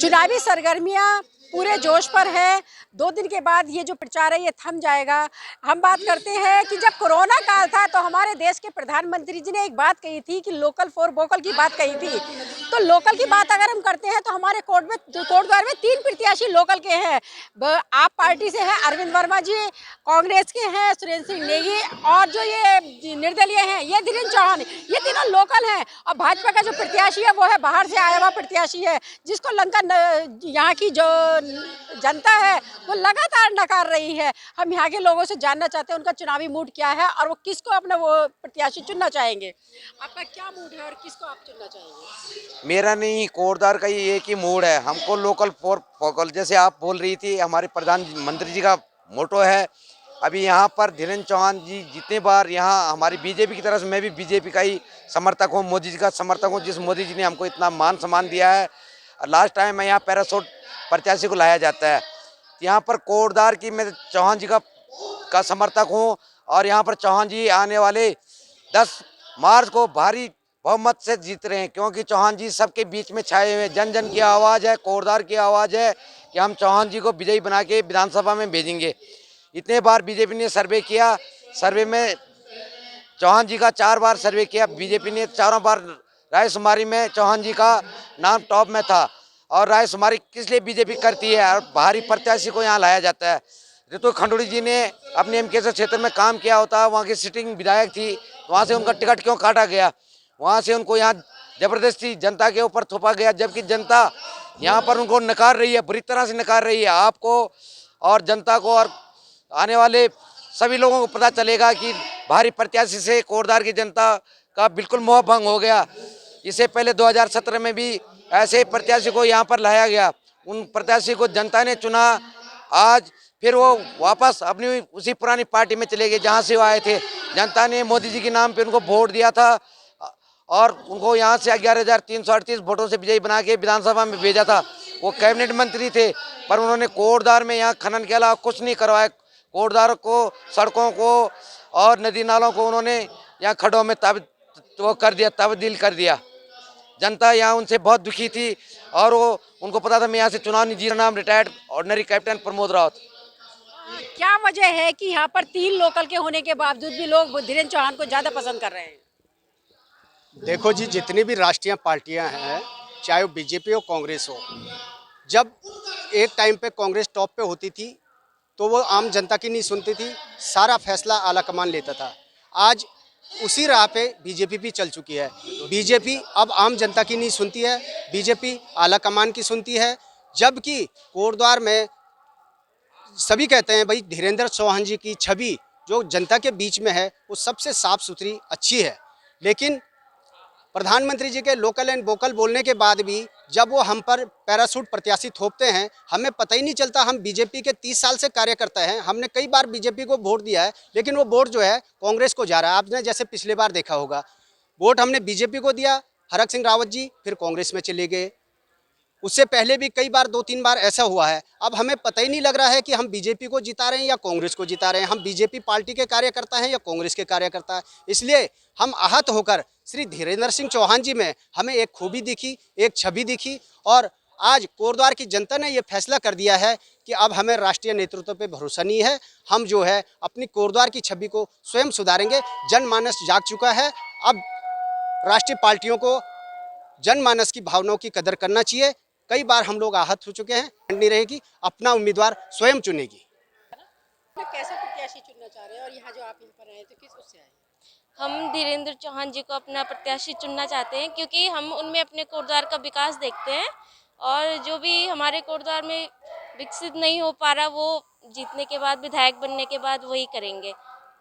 चुनावी सरगर्मियां पूरे जोश पर है। 2 दिन के बाद ये जो प्रचार है ये थम जाएगा। हम बात करते हैं कि जब कोरोना काल था तो हमारे देश के प्रधानमंत्री जी ने एक बात कही थी कि लोकल फॉर वोकल की बात कही थी। तो लोकल की बात अगर हम करते हैं तो हमारे कोटद्वार में 3 प्रत्याशी लोकल के हैं। आप पार्टी से हैं अरविंद वर्मा जी, कांग्रेस के हैं सुरेंद्र सिंह नेगी और जो ये निर्दलीय हैं ये धीरेन्द्र चौहान। ये तीनों लोकल हैं और भाजपा का जो प्रत्याशी है वो है बाहर से आया हुआ प्रत्याशी है, जिसको लंका यहाँ की जो जनता है वो लगातार नकार रही है। हम यहाँ के लोगों से जानना चाहते हैं उनका चुनावी मूड क्या है और वो किसको अपना वो प्रत्याशी चुनना चाहेंगे। आपका क्या मूड है और किसको आप चुनना चाहेंगे? मेरा नहीं, कोटद्वार का ही एक ही मूड है। हमको लोकल फॉर वोकल, जैसे आप बोल रही थी, हमारे प्रधानमंत्री जी का मोटो है। अभी यहाँ पर धीरेन्द्र चौहान जी जितने बार यहाँ हमारी बीजेपी की तरफ से, मैं भी बीजेपी का ही समर्थक हूँ, मोदी जी का समर्थक हूँ। जिस मोदी जी ने हमको इतना मान सम्मान दिया है, लास्ट टाइम में यहाँ पैरासूट प्रत्याशी को लाया जाता है। यहाँ पर कोटद्वार की मैं चौहान जी का समर्थक हूँ और यहाँ पर चौहान जी आने वाले 10 मार्च को भारी बहुमत से जीत रहे हैं, क्योंकि चौहान जी सबके बीच में छाए हुए, जन जन की आवाज़ है, कोटद्वार की आवाज़ है कि हम चौहान जी को विजयी बना के विधानसभा में भेजेंगे। इतने बार बीजेपी ने सर्वे किया, सर्वे में चौहान जी का 4 बार सर्वे किया बीजेपी ने, चारों बार रायशुमारी में चौहान जी का नाम टॉप में था। और रायशुमारी किस लिए बीजेपी करती है और भारी प्रत्याशी को यहाँ लाया जाता है। ऋतु खंडूड़ी जी ने अपने एमके क्षेत्र में काम किया होता, वहाँ की सिटिंग विधायक थी, वहाँ से उनका टिकट क्यों काटा गया, वहाँ से उनको यहाँ जबरदस्ती जनता के ऊपर थोपा गया, जबकि जनता यहाँ पर उनको नकार रही है, बुरी तरह से नकार रही है। आपको और जनता को और आने वाले सभी लोगों को पता चलेगा कि भारी प्रत्याशी से कोटद्वार की जनता का बिल्कुल मोह भंग हो गया। इससे पहले 2017 में भी ऐसे ही प्रत्याशी को यहाँ पर लाया गया, उन प्रत्याशी को जनता ने चुना। आज फिर वो वापस अपनी उसी पुरानी पार्टी में चले गए जहाँ से वो आए थे। जनता ने मोदी जी के नाम पे उनको वोट दिया था और उनको यहाँ से 11,338 वोटों से विजयी बना के विधानसभा में भेजा था। वो कैबिनेट मंत्री थे, पर उन्होंने कोटद्वार में यहाँ खनन के अलावा कुछ नहीं करवाया। कोटद्वार को, सड़कों को और नदी नालों को उन्होंने यहाँ खड्डों में तब्दील कर दिया। जनता यहाँ उनसे बहुत दुखी थी और वो उनको पता था मैं यहाँ से चुनाव नहीं जीत। नाम retired ordinary captain Pramod Rawat. क्या वजह है कि यहाँ पर 3 लोकल के होने के बावजूद भी लोग धीरेन्द्र चौहान को ज्यादा पसंद कर रहे हैं? देखो जी, जितनी भी राष्ट्रीय पार्टियां हैं, चाहे वो बीजेपी हो कांग्रेस हो, जब एक टाइम पे कांग्रेस टॉप पे होती थी तो वो आम जनता की नहीं सुनती थी, सारा फैसला आला कमान लेता था। आज उसी राह पे बीजेपी भी चल चुकी है। बीजेपी अब आम जनता की नहीं सुनती है, बीजेपी आला कमान की सुनती है। जबकि कोटद्वार में सभी कहते हैं भाई धीरेन्द्र चौहान जी की छवि जो जनता के बीच में है वो सबसे साफ सुथरी अच्छी है। लेकिन प्रधानमंत्री जी के लोकल एंड वोकल बोलने के बाद भी जब वो हम पर पैरासूट प्रत्याशी थोपते हैं, हमें पता ही नहीं चलता। हम बीजेपी के 30 साल से कार्यकर्ता हैं, हमने कई बार बीजेपी को वोट दिया है, लेकिन वो वोट जो है कांग्रेस को जा रहा है। आपने जैसे पिछले बार देखा होगा, वोट हमने बीजेपी को दिया, हरक सिंह रावत जी फिर कांग्रेस में चले गए। उससे पहले भी कई बार 2-3 बार ऐसा हुआ है। अब हमें पता ही नहीं लग रहा है कि हम बीजेपी को जिता रहे हैं या कांग्रेस को जिता रहे हैं, हम बीजेपी पार्टी के कार्यकर्ता हैं या कांग्रेस के कार्यकर्ता हैं। इसलिए हम आहत होकर श्री धीरेन्द्र सिंह चौहान जी में हमें एक खूबी दिखी, एक छवि दिखी और आज कोटद्वार की जनता ने ये फैसला कर दिया है कि अब हमें राष्ट्रीय नेतृत्व पे भरोसा नहीं है। हम जो है अपनी कोटद्वार की छवि को स्वयं सुधारेंगे। जनमानस जाग चुका है, अब राष्ट्रीय पार्टियों को जनमानस की भावनाओं की कदर करना चाहिए। कई बार हम लोग आहत हो चुके हैं, नहीं रहेगी, अपना उम्मीदवार स्वयं चुनेगी। कैसा प्रत्याशी चुनना चाह रहे हैं और यहाँ जो आप यहाँ पर आए तो किस उससे आए? हम धीरेन्द्र चौहान जी को अपना प्रत्याशी चुनना चाहते हैं, क्योंकि हम उनमें अपने कोटद्वार का विकास देखते हैं और जो भी हमारे कोटद्वार में विकसित नहीं हो पा रहा वो जीतने के बाद, विधायक बनने के बाद वही करेंगे।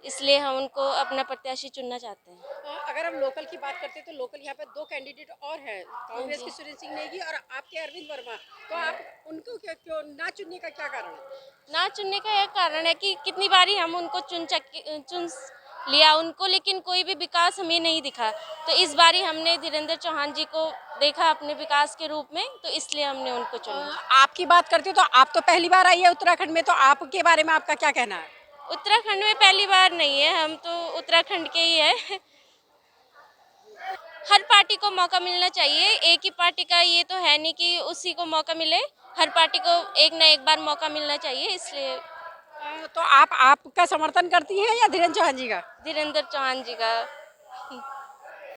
इसलिए हम उनको अपना प्रत्याशी चुनना चाहते हैं। अगर हम लोकल की बात करते हैं तो लोकल यहाँ पे 2 कैंडिडेट और हैं, कांग्रेस के सुरेंद्र सिंह नेगी और आपके अरविंद वर्मा। तो आप उनको क्यों ना चुनने का क्या कारण है? ना चुनने का यह कारण है कि कितनी बारी हम उनको चुन लिया उनको, लेकिन कोई भी विकास हमें नहीं दिखा। तो इस बारी हमने धीरेन्द्र चौहान जी को देखा अपने विकास के रूप में, तो इसलिए हमने उनको चुना। आपकी बात करते हो तो आप तो पहली बार आई है उत्तराखंड में, तो आपके बारे में आपका क्या कहना है? उत्तराखंड में पहली बार नहीं है, हम तो उत्तराखंड के ही है। हर पार्टी को मौका मिलना चाहिए, एक ही पार्टी का ये तो है नहीं कि उसी को मौका मिले, हर पार्टी को एक ना एक बार मौका मिलना चाहिए, इसलिए तो आप आपका समर्थन करती हैं या धीरेन्द्र चौहान जी का? धीरेन्द्र चौहान जी का।